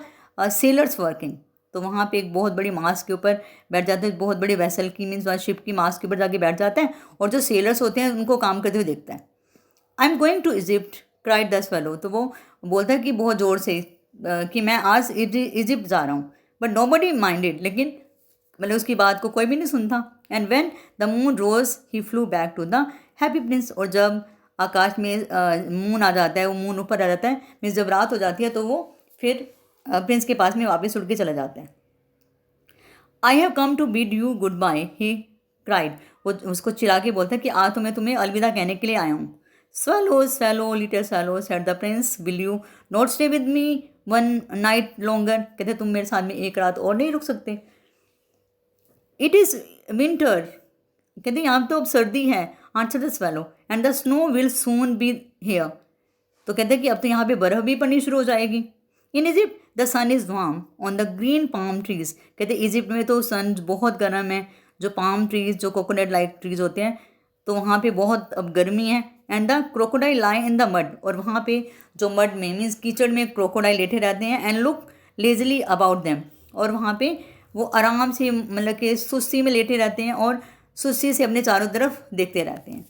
Speaker 1: sailors working. तो वहाँ पे एक बहुत बड़ी मास्ट के ऊपर बैठ जाते हैं, बहुत बड़ी वेसल की मीन्स शिप की मास्ट के ऊपर जाके बैठ जाता है, और जो सेलर्स होते हैं उनको काम करते हुए देखता है। I am going to Egypt cried the swallow. तो वो बोलता है कि बहुत ज़ोर से कि मैं आज इजिप्ट जा रहा हूँ। बट नो बडी माइंडेड, लेकिन मतलब उसकी बात को कोई भी नहीं सुनता। And when the moon rose he flew back to the happy prince. और जब आकाश में मून आ जाता है, वो मून ऊपर आ जाता है, मीन्स जब रात हो जाती है, तो वो फिर प्रिंस के पास में वापस उड़ के चला जाता है। I have come to bid you goodbye he cried. वो उसको चिल्ला के बोलता है कि आज तो मैं तुम्हें अलविदा कहने के लिए आया हूँ। Swallow swallow little swallow said the Prince, will you not stay with me one night longer. कहते तुम मेरे साथ में एक रात और नहीं रुक सकते। इट इज़ विंटर, कहते यहाँ तो अब सर्दी है। Answer the swallow, and the snow will soon be here. तो कहते हैं कि अब तो यहाँ पे बर्फ़ भी पड़नी शुरू हो जाएगी। In Egypt the sun is warm on the green palm trees. कहते इजिप्ट में तो सन बहुत गर्म है, जो पाम ट्रीज जो कोकोनट लाइक ट्रीज होते हैं, तो वहाँ पे बहुत अब गर्मी है। And the crocodile lie in the mud, और वहाँ पे जो मड में मीन्स कीचड़ में क्रोकोडाइल लेटे रहते हैं। And look Leslie about them, और वहाँ पे वो आराम से मतलब कि सुस्ती में लेटे रहते हैं और सुस्ती से अपने चारों तरफ देखते रहते हैं।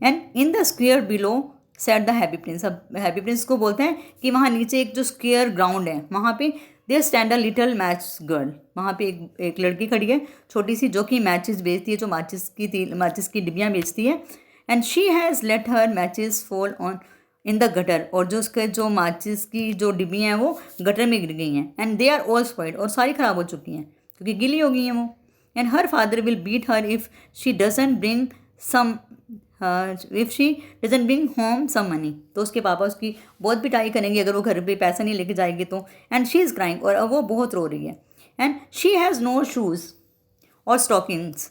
Speaker 1: And in the square below set the happy Prince. अब हैप्पी प्रिंस को बोलते हैं कि वहाँ नीचे एक जो स्क्वेयर ग्राउंड है, वहाँ पे there stand a little match girl. वहाँ पे एक लड़की खड़ी है छोटी सी, जो कि मैचेस बेचती है, जो माचिस की डिब्बियाँ बेचती है। And she has let her matches fall on in the gutter, और जो उसके जो माचिस की जो डिब्बियाँ हैं वो गटर में गिर गई हैं। And they are all spoiled, और सारी ख़राब हो चुकी हैं क्योंकि गीली हो गई हैं वो। And her father will beat her if she doesn't bring some if she doesn't bring home some money. तो उसके पापा उसकी बहुत पिटाई करेंगे अगर वो घर पे पैसा नहीं लेके जाएगी तो। एंड शी इज़ क्राइंग, और अब वो बहुत रो रही है। And she has no shoes or stockings,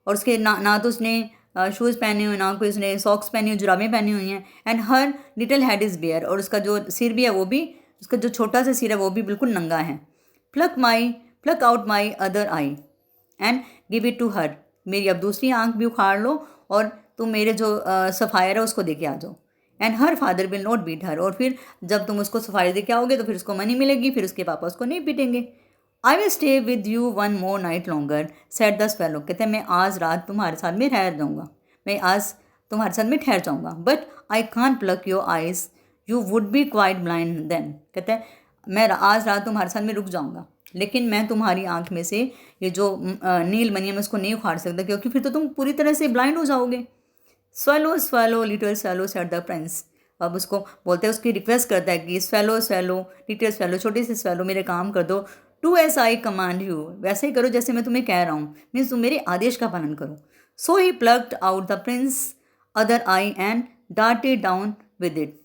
Speaker 1: और उसके ना तो उसने शूज़ पहने हुए, ना कोई उसने सॉक्स पहनी हुई, जुराबें पहनी हुई हैं। And her little head is bare, और उसका जो सिर भी है वो भी, उसका जो छोटा सा सिर है वो भी बिल्कुल नंगा है। Pluck out my other eye and give it to her. मेरी अब दूसरी आंख भी उखाड़ लो और तुम मेरे जो सफ़ायर है उसको दे के आ जाओ। And her father will not beat her, और फिर जब तुम उसको सफ़ायर दे के आओगे तो फिर उसको मनी मिलेगी, फिर उसके पापा उसको नहीं पीटेंगे। I will stay with you one more night longer said the swallow. कहते हैं मैं आज रात तुम्हारे साथ में ठहर जाऊँगा, मैं आज तुम्हारे साथ में ठहर जाऊँगा। But I can pluck your eyes, you would be quite blind then. कहते हैं मैं आज रात तुम्हारे साथ में रुक जाऊँगा, लेकिन मैं तुम्हारी आंख में से ये जो नील मनी है मैं उसको नहीं उखाड़ सकता, क्योंकि फिर तो तुम पूरी तरह से ब्लाइंड हो जाओगे। Swallow swallow little swallow said the Prince. अब उसको बोलते हैं, उसकी रिक्वेस्ट करता है कि स्वैलो स्वैलो लिटिल स्वैलो, छोटे से स्वैलो मेरे काम कर दो। Do as I command you, वैसे ही करो जैसे मैं तुम्हें कह रहा हूँ, मीन्स तुम मेरे आदेश का पालन करो। So he plucked out the prince other eye and darted down with it.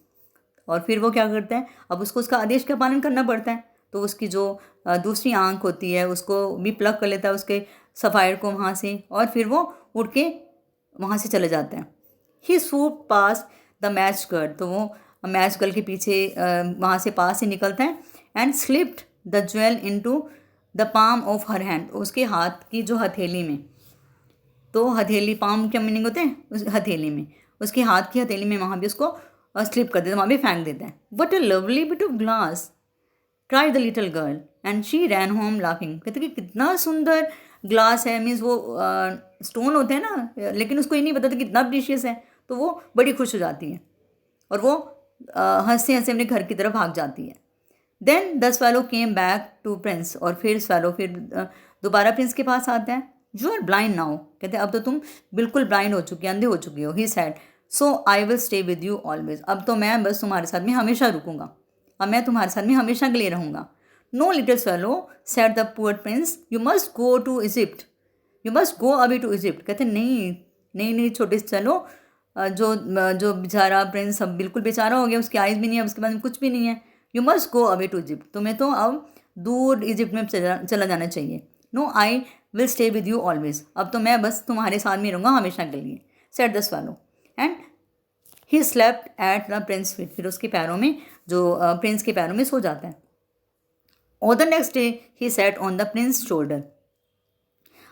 Speaker 1: और फिर वो क्या करता है, अब उसको उसका आदेश का पालन करना पड़ता है, तो उसकी जो दूसरी आंख होती है उसको भी प्लग कर लेता है उसके सफ़ायर को वहाँ से, और फिर वो उड़ के वहाँ से चले जाते हैं। He swooped past the match girl, तो वो मैच गर्ल के पीछे वहाँ से पास से निकलता है। And slipped the jewel into the palm of her hand, उसके हाथ की जो हथेली में, तो हथेली पाम क्या मीनिंग होते हैं, उस हथेली में, उसके हाथ की हथेली में वहाँ भी उसको स्लिप कर देता है, वहाँ भी फेंक देता है। What a lovely bit of glass cried the little girl and she rain home laughing. कहते कि कितना सुंदर ग्लास है, मीन्स वो स्टोन होते हैं ना, लेकिन उसको ये नहीं पता था कितना प्रीशियस है, तो वो बड़ी खुश हो जाती है और वो हंसते हंसते अपने घर की तरफ भाग जाती है। Then the swallow came back to prince, और फिर स्वैलो फिर दोबारा प्रिंस के पास आता है। यू आर ब्लाइंड नाउ, कहते हैं अब तो तुम बिल्कुल ब्लाइंड हो चुकी, अंधे हो चुकी हो। He said so I will stay with you always, अब तो मैं बस तुम्हारे साथ में हमेशा रुकूंगा, अब मैं तुम्हारे साथ में हमेशा के लिए रहूँगा। No little swallow said the poor prince, you must go to Egypt, you must go away to Egypt. कहते नहीं नहीं नहीं छोटे स्वैलो, जो जो बेचारा प्रिंस अब बिल्कुल बेचारा हो गया, उसकी आइज़ भी नहीं है, उसके पास में कुछ भी नहीं है। You must go away to Egypt, तुम्हें तो अब दूर इजिप्ट में चला जाना चाहिए। No I will stay with you always, अब तो मैं बस तुम्हारे साथ में रहूँगा हमेशा के लिए, said the swallow. And he slept at the Prince feet, फिर उसके पैरों में, जो प्रिंस के पैरों में सो जाता है। और the next day he set on the Prince shoulder,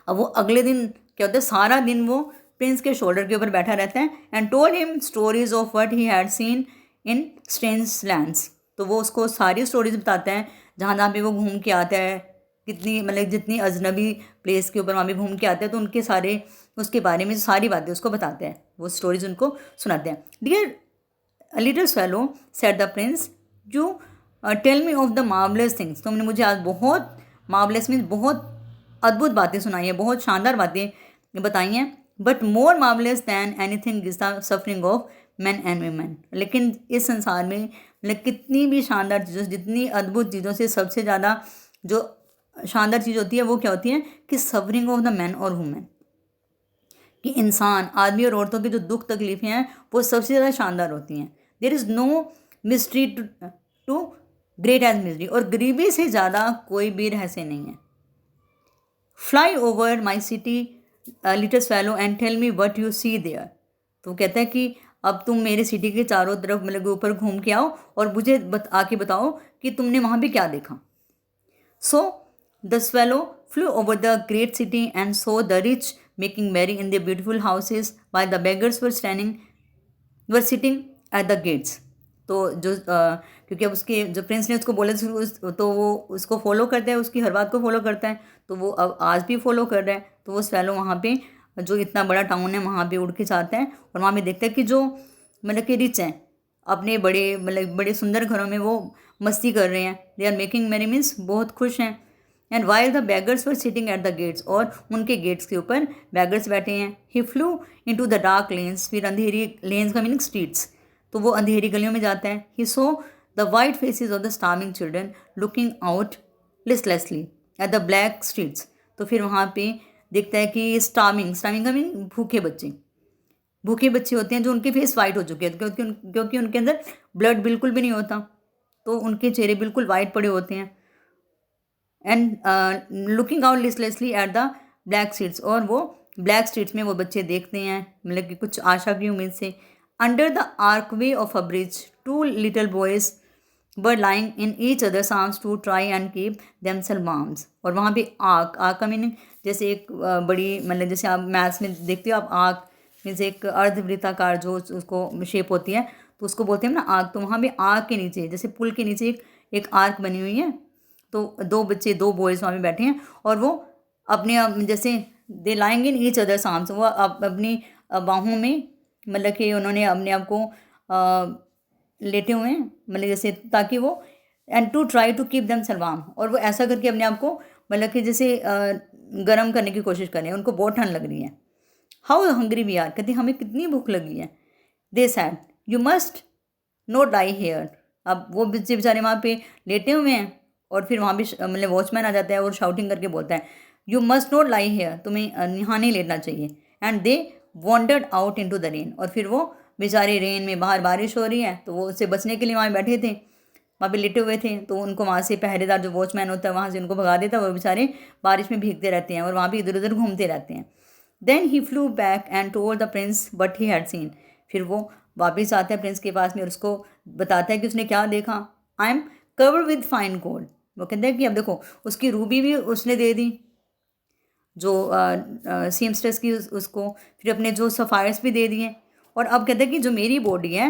Speaker 1: अब वो अगले दिन क्या होता है, सारा दिन वो प्रिंस के शोल्डर के ऊपर बैठा रहता है। And told him stories of what he had seen in strange lands, तो वो उसको सारी स्टोरीज बताता है जहाँ जहाँ पे वो घूम के आता है, कितनी मतलब जितनी अजनबी प्लेस के ऊपर वहाँ पे घूम के आते हैं, तो उनके सारे उसके बारे में सारी बातें उसको बताते हैं, वो स्टोरीज उनको सुनाते हैं। Dear little swallow said the prince, you tell me of the marvellous things, तुमने मुझे आज बहुत मार्वलस मीन्स बहुत अद्भुत बातें सुनाई हैं, बहुत शानदार बातें बताई हैं। But more marvellous than anything is the suffering of men and women, लेकिन इस संसार में मतलब कितनी भी शानदार चीज़ों, जितनी अद्भुत चीज़ों से सबसे ज़्यादा जो शानदार चीज़ होती है वो क्या होती है कि सफरिंग ऑफ द मैन और वुमेन, कि इंसान आदमी और औरतों की जो दुख तकलीफ़ें हैं वो सबसे ज़्यादा शानदार होती हैं। There is no mystery too great as misery, और गरीबी से ज़्यादा कोई भी रहस्य नहीं है। Fly over my city little swallow and tell me what you see there, तो कहता है कि अब तुम मेरे सिटी के चारों तरफ मतलब ऊपर घूम के आओ और मुझे आके बताओ कि तुमने वहाँ भी क्या देखा। So the swallow flew over the great city and saw the rich making merry in the beautiful houses while the beggars were sitting at the gates, तो जो क्योंकि अब उसके जो प्रिंस ने उसको बोला तो वो उसको फॉलो करता है, उसकी हर बात को फॉलो करता है, तो वो अब आज भी फॉलो कर रहा है। तो वो स्वैलो वहाँ पे जो इतना बड़ा टाउन है वहाँ पे उड़ के जाता है और वहाँ पे देखता है कि जो मतलब कि रिच हैं अपने बड़े मतलब बड़े सुंदर घरों में वो मस्ती कर रहे हैं, they are making merry means बहुत खुश हैं। And while the beggars were sitting at the gates, और उनके गेट्स के ऊपर बैगर्स बैठे हैं। He flew into the dark lanes, फिर अंधेरी लेन्स का मीनिंग स्ट्रीट्स, तो वो अंधेरी गलियों में जाता है। He saw the white faces of the starving children looking out listlessly at the black streets, तो फिर वहाँ पे देखता है कि स्टार्विंग का मीनिंग भूखे बच्चे होते हैं जो उनके फेस वाइट हो चुके हैं क्योंकि उनके अंदर ब्लड बिल्कुल भी नहीं होता, तो उनके चेहरे बिल्कुल वाइट पड़े होते हैं। And looking out listlessly at the black streets, और वो ब्लैक स्ट्रीट्स में वो बच्चे देखते हैं मतलब कि कुछ आशा की उम्मीद से। Under the archway of a bridge two little boys were lying in each others arms to try and keep themselves warms, और वहाँ पे आर्क का मीनिंग जैसे एक बड़ी मतलब जैसे आप मैथ्स में देखते हो आप आर्क मीन्स एक अर्धवृत्ताकार जो उसको शेप होती है तो उसको बोलते हैं ना आर्क, तो वहाँ पे आर्क के नीचे जैसे पुल के नीचे एक आर्क बनी हुई है, तो दो बॉयज़ वहाँ पे बैठे हैं और वो अपने जैसे दे लाएंगे इन ईच अदर्स आर्म्स, वो अपनी बाहों में मतलब कि उन्होंने अपने आप को लेटे हुए हैं मतलब जैसे ताकि वो and to try to keep them warm, और वो ऐसा करके अपने आप को मतलब कि जैसे गर्म करने की कोशिश कर रहे हैं, उनको बहुत ठंड लग रही है। हाउ हंग्री वी आर, कहते हमें कितनी भूख लगी है। They said you must not die here, अब वो बच्चे बेचारे वहाँ पे लेटे हुए हैं और फिर वहाँ भी मतलब वॉचमैन आ जाता है और शाउटिंग करके बोलता है you must not lie here, तुम्हें यहाँ नहीं लेटना चाहिए। And they wandered out into the rain, और फिर वो बेचारे रेन में बाहर बारिश हो रही है तो वो उससे बचने के लिए वहाँ बैठे थे, वहाँ पे लेटे हुए थे, तो उनको वहाँ से पहरेदार जो वॉचमैन होता है वहाँ से उनको भगा देता है, वो बेचारे बारिश में भीगते रहते हैं और वहाँ पे इधर उधर घूमते रहते हैं। Then he flew back and told the prince but he had seen, फिर वो वापस आता है प्रिंस के पास में और उसको बताता है कि उसने क्या देखा। I am covered with fine gold, वो कहते हैं कि अब देखो उसकी रूबी भी उसने दे दी जो सीमस्ट्रेस की उसको, फिर अपने जो सफ़ायर्स भी दे दिए, और अब कहते हैं कि जो मेरी बॉडी है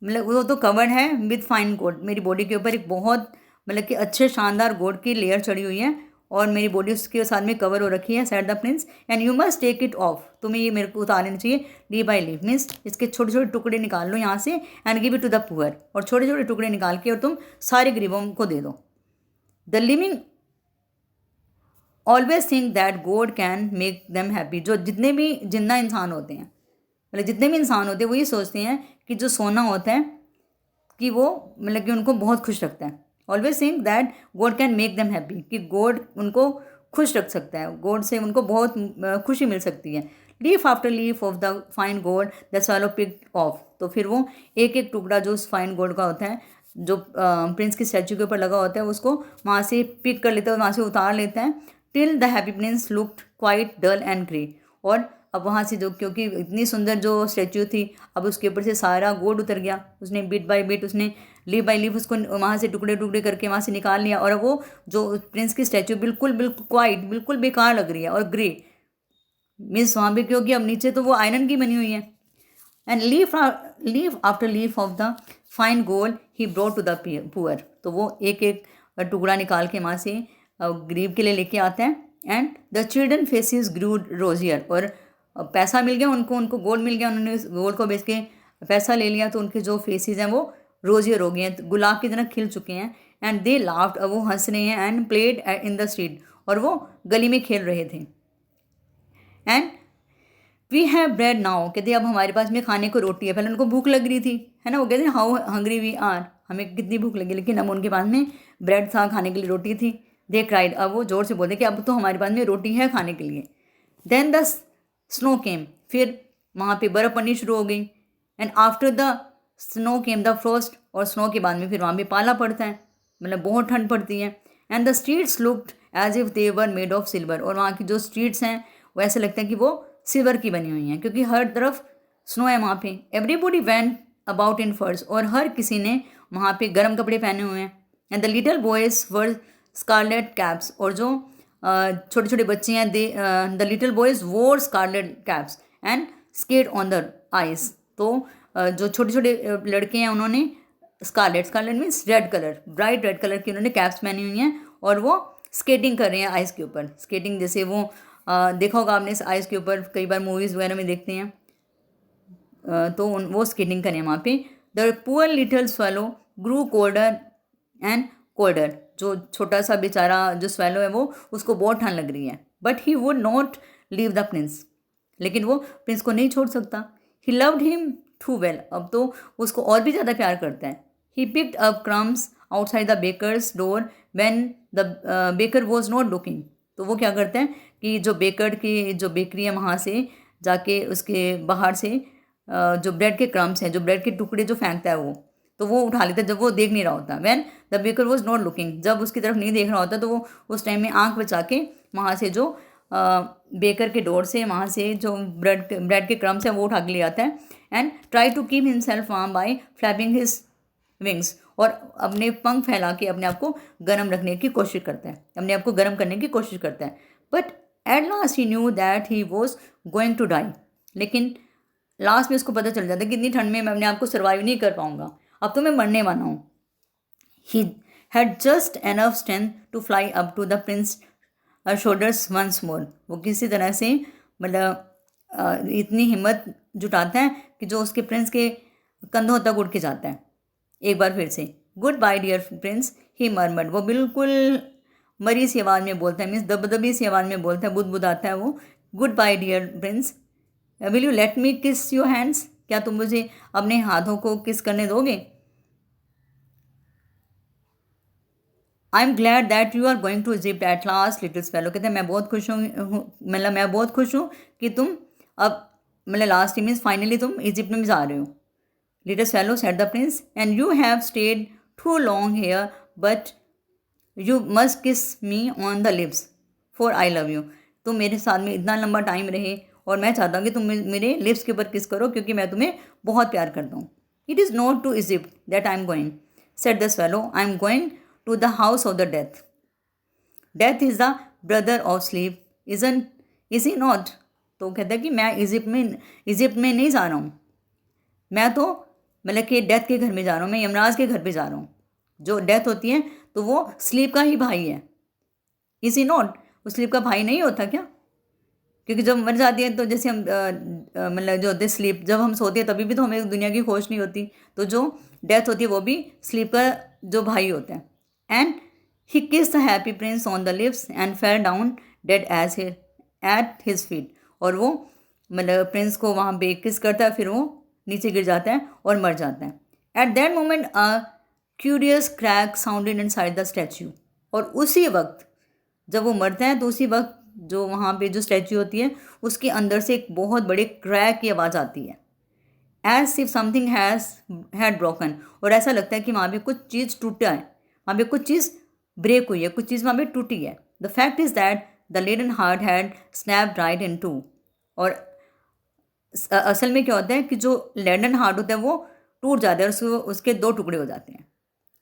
Speaker 1: मतलब वो तो कवर्ड है विद फाइन गोल्ड, मेरी बॉडी के ऊपर एक बहुत मतलब कि अच्छे शानदार गोल्ड की लेयर चढ़ी हुई है और मेरी बॉडी उसके साथ में कवर हो रखी है। Said the prince and you must take it off, तुम्हें ये मेरे को उतार लेना चाहिए ली बाई लीव, मीन्स इसके छोटे छोटे टुकड़े निकाल लो यहाँ से and give it to the poor, और छोटे छोटे टुकड़े निकाल के और तुम सारे गरीबों को दे दो। The living always think that God can make them happy, जो जितने भी जिंदा इंसान होते हैं मतलब जितने भी इंसान होते हैं वो ये सोचते हैं कि जो सोना होता है कि वो मतलब कि उनको बहुत खुश रखता है। Always think that God can make them happy, कि गॉड उनको खुश रख सकता है, गॉड से उनको बहुत खुशी मिल सकती है। Leaf after leaf of the fine gold the swallow pick off, तो फिर वो एक एक टुकड़ा जो उस फाइन गोल्ड का होता है जो प्रिंस की स्टैचू के ऊपर लगा होता है उसको वहाँ से पिक कर लेता है, वहाँ से उतार लेता है। Till the happy prince looked quite dull and grey. और अब वहाँ से जो, क्योंकि इतनी सुंदर जो स्टैचू थी, अब उसके ऊपर से सारा गोल्ड उतर गया। उसने बिट बाय बिट, उसने लीफ बाय लीफ उसको वहाँ से टुकड़े टुकड़े करके वहाँ से निकाल लिया। और अब वो जो प्रिंस की स्टैचू बिल्कुल बिल्कुल क्वाइट, बिल्कुल बेकार लग रही है, और ग्रे मीन्स वहाँ पे, क्योंकि अब नीचे तो वो आयरन की बनी हुई है। And leaf after leaf of the fine gold he brought to the poor. तो वो एक एक टुकड़ा निकाल के वहाँ से गरीब के लिए लेके आता है। एंड द चिल्ड्रन फेसेस ग्रू रोजियर। और पैसा मिल गया उनको, उनको गोल्ड मिल गया, उन्होंने गोल्ड को बेच के पैसा ले लिया, तो उनके जो फेसेस हैं वो रोजियर हो गए हैं, गुलाब की तरह खिल चुके हैं। एंड दे लाफ्ड, अब वो हंस रहे हैं। And played in the street, और वो गली में खेल रहे थे। And we have bread now, कहते अब हमारे पास में खाने को रोटी है। पहले उनको भूख लग रही थी, है ना, वो कहते हैं हाउ हंग्री वी आर, हमें कितनी भूख लगी, लेकिन अब उनके पास में ब्रेड था, खाने के लिए रोटी थी। दे क्राइड, अब वो जोर से बोलते कि अब तो हमारे पास में रोटी है खाने के लिए। देन द स्नो केम, फिर वहाँ पे बर्फ़ पड़नी शुरू हो गई। And after the snow came the frost, और स्नो के बाद में फिर वहाँ पे पाला पड़ता है, मतलब बहुत ठंड पड़ती है। And the streets looked as if they were made of silver, और वहाँ की जो स्ट्रीट्स हैं वो ऐसे लगता है कि वो सिल्वर की बनी हुई हैं, क्योंकि हर तरफ स्नो है वहाँ पे। एवरीबॉडी वेंट अबाउट इन फर्स, और हर किसी ने वहाँ पे गर्म कपड़े पहने हुए हैं। And the little boys were scarlet caps, और जो छोटे छोटे बच्चे हैं, they the little boys wore scarlet caps and skate on the ice. तो जो छोटे छोटे लड़के हैं उन्होंने scarlet means red colour, bright red colour की उन्होंने कैप्स पहनी हुई हैं, और वो स्केटिंग कर रहे हैं आइस के ऊपर। स्केटिंग जैसे वो देखा होगा आपने, इस आइस के ऊपर कई बार मूवीज़ वगैरह में देखते हैं, तो वो स्केटिंग करें वहाँ पे। The poor little swallow grew colder and colder, जो छोटा सा बेचारा जो स्वेलो है वो, उसको बहुत ठंड लग रही है। But he would not leave the prince, लेकिन वो प्रिंस को नहीं छोड़ सकता। He loved him too well, अब तो उसको और भी ज़्यादा प्यार करता है। He picked up crumbs outside the baker's door when the baker was not looking. तो वो क्या करता है कि जो बेकर की जो बेकरी है वहाँ से जाके उसके बाहर से जो ब्रेड के क्रम्स हैं, जो ब्रेड के टुकड़े जो फेंकता है वो, तो वो उठा लेता है जब वो देख नहीं रहा होता। When the baker was not looking, जब उसकी तरफ नहीं देख रहा होता तो वो उस टाइम में आंख बचा के वहाँ से जो बेकर के डोर से वहाँ से जो ब्रेड के क्रम्स हैं वो उठा के ले आता है। And try to keep himself warm by flapping his wings, और अपने पंख फैला के अपने आप को गर्म रखने की कोशिश करता है, अपने आप को गर्म करने की कोशिश करता है। But at last he knew that he was going to die, लेकिन लास्ट में उसको पता चल जाता है कि इतनी ठंड में मैं अपने आप को सर्वाइव नहीं कर पाऊंगा, अब तो मैं मरने वाला हूँ। He had just enough strength to fly up to the prince shoulders once more, वो किसी तरह से मतलब इतनी हिम्मत जुटाता है कि जो उसके प्रिंस के कंधों तक उड़ के जाता है एक बार फिर से। गुड बाय डियर प्रिंस ही मरमर्ड, वो बिल्कुल मरी सी आवाज़ में बोलता है, मीन्स दबदबी सी आवाज़ में बोलता है, बुदबुदाता है वो। Goodbye dear prince, will you let me kiss your hands, क्या तुम मुझे अपने हाथों को किस करने दोगे। I am glad that you are going to Egypt at last little fellow, कहते हैं मैं बहुत खुश हूँ, मतलब मैं बहुत खुश हूँ कि तुम अब मतलब लास्ट मीन्स फाइनली तुम इजिप्ट में जा रहे हो। Little fellow said the prince, and you have stayed too long here, but you must kiss me on the lips for I love you, तुम मेरे साथ में इतना लंबा टाइम रहे और मैं चाहता हूँ कि तुम मेरे लिप्स के ऊपर किस करो, क्योंकि मैं तुम्हें बहुत प्यार करता हूँ। It is not to Egypt that I am going, said the swallow, I am going to the house of the death. Death is the brother of sleep, is he not. तो कहता है कि मैं इजिप्ट में नहीं जा रहा हूँ, मैं तो मतलब कि डेथ के घर में जा रहा हूँ, मैं यमराज के घर पे जा रहा हूँ। जो डेथ होती है तो वो स्लीप का ही भाई है, इज ही नॉट, वो स्लीप का भाई नहीं होता क्या, क्योंकि जब मर जाती है तो जैसे हम मतलब जो होते हैं स्लीप, जब हम सोते हैं तभी भी तो हमें दुनिया की खोज नहीं होती, तो जो डेथ होती है वो भी स्लीप का जो भाई होता है। And he kiss the happy prince on the lips and fell down dead as at his feet, और वो मतलब प्रिंस को वहाँ पे किस करता है, फिर वो नीचे गिर जाता है और मर जाता है। At that moment a curious crack sounded inside the statue, और उसी वक्त जब वो मरता है तो उसी वक्त जो वहाँ पे जो स्टैच्यू होती है उसके अंदर से एक बहुत बड़े क्रैक की आवाज़ आती है, as if something had broken, और ऐसा लगता है कि वहाँ पे कुछ चीज़ टूटा है, वहाँ पे कुछ चीज़ ब्रेक हुई है, कुछ चीज़ वहाँ पे टूटी है। The fact is that the leaden heart had snapped right in two. और असल में क्या होता है कि जो लेडन हार्ट होता है वो टूट जाता है और उसके दो टुकड़े हो जाते हैं।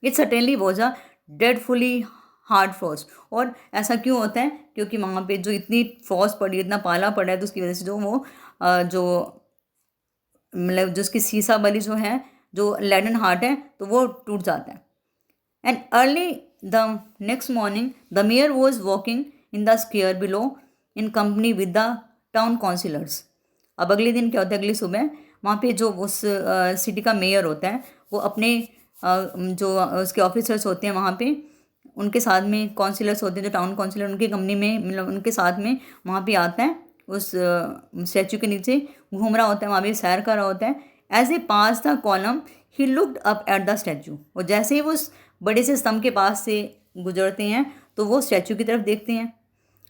Speaker 1: It certainly was a dreadfully hard frost. और ऐसा क्यों होता है? क्योंकि वहाँ पे जो इतनी फ्रॉस्ट पड़ी, इतना पाला पड़ा है, तो उसकी वजह से जो वो जो मतलब जो उसकी सीसा वाली जो है, जो लेडन हार्ट है, तो वो टूट जाता है। And early the next morning the mayor was walking in the square below in company with the town councillors. अब अगले दिन क्या होता है, अगली सुबह वहाँ पे जो उस सिटी का मेयर होता है वो अपने जो उसके ऑफिसर्स होते हैं वहाँ पे, उनके साथ में काउंसिलर्स होते हैं, जो टाउन काउंसिलर उनकी कंपनी में, मतलब उनके साथ में वहाँ पे आता है, उस स्टैचू के नीचे घूम रहा होता है, वहाँ पे सैर कर रहा होता है। As a pass the column he looked up at the statue. और जैसे ही वो उस बड़े से स्तंभ के पास से गुजरते हैं तो वो स्टैचू की तरफ देखते हैं।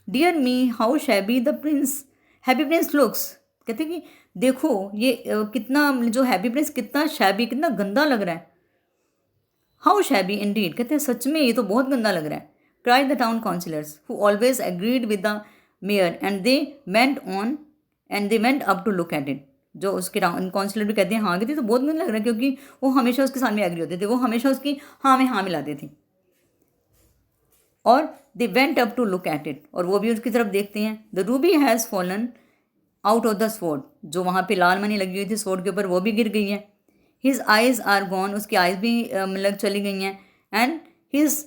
Speaker 1: Dear me how shabby the prince happy prince looks. कहते हैं कि देखो ये कितना, जो हैप्पी प्रिंस कितना शैबी, कितना गंदा लग रहा है। हाउ शैबी इंडीड, कहते हैं सच में ये तो बहुत गंदा लग रहा है। Cried the town councillors who always agreed with the mayor and they went up to look at it. जो उसके टाउन काउंसिलर भी कहते हैं हाँ कहते तो बहुत गंदा लग रहा है, क्योंकि वो हमेशा उसके साथ में एग्री होते थे, वो हमेशा उसकी हाँ में हाँ मिलाते थे। और they went up to look at it, और वो भी उसकी तरफ देखते हैं। The ruby has fallen out of the sword. जो वहाँ पे लाल मनी लगी हुई थी स्वॉर्ड के ऊपर वो भी गिर गई है। हिज आइज आर गॉन, उसकी आइज भी मतलब चली गई हैं। And his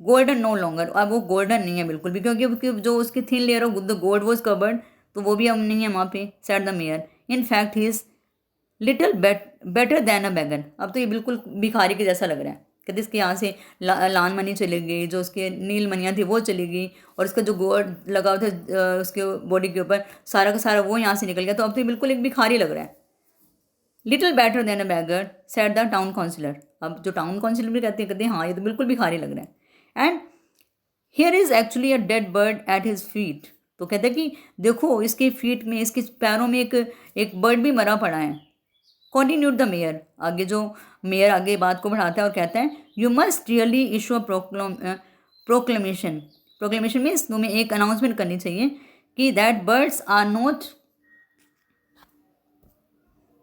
Speaker 1: golden no longer, अब वो गोल्डन नहीं है बिल्कुल भी, क्योंकि जो उसकी thin layer of the gold was covered, तो वो भी अब नहीं है वहाँ पे। Said the mayor in fact he is little better than अ बैगन। अब तो ये बिल्कुल भिखारी के जैसा लग रहा है। कहते इसके यहाँ से लाल मनी चली गई, जो उसके नील मनियाँ थी वो चली गई, और उसका जो गोल्ड लगा हुआ था उसके बॉडी के ऊपर सारा का सारा वो यहाँ से निकल गया। तो अब तो ये बिल्कुल एक भिखारी लग रहा है। Little better than a beggar said the town councillor. अब जो टाउन काउंसिलर भी कहते हैं हाँ ये तो बिल्कुल भिखारी लग रहा है। And here is actually a dead bird eight his feet. तो कहते हैं कि देखो इसके फीट में, इसके पैरों में एक बर्ड भी मरा पड़ा है। कॉन्टिन्यूड द मेयर, आगे जो मेयर आगे बात को बढ़ाता है और कहता है you must really issue a proclamation. Proclamation means तुम्हें एक अनाउंसमेंट करनी चाहिए कि दैट बर्ड्स आर नॉट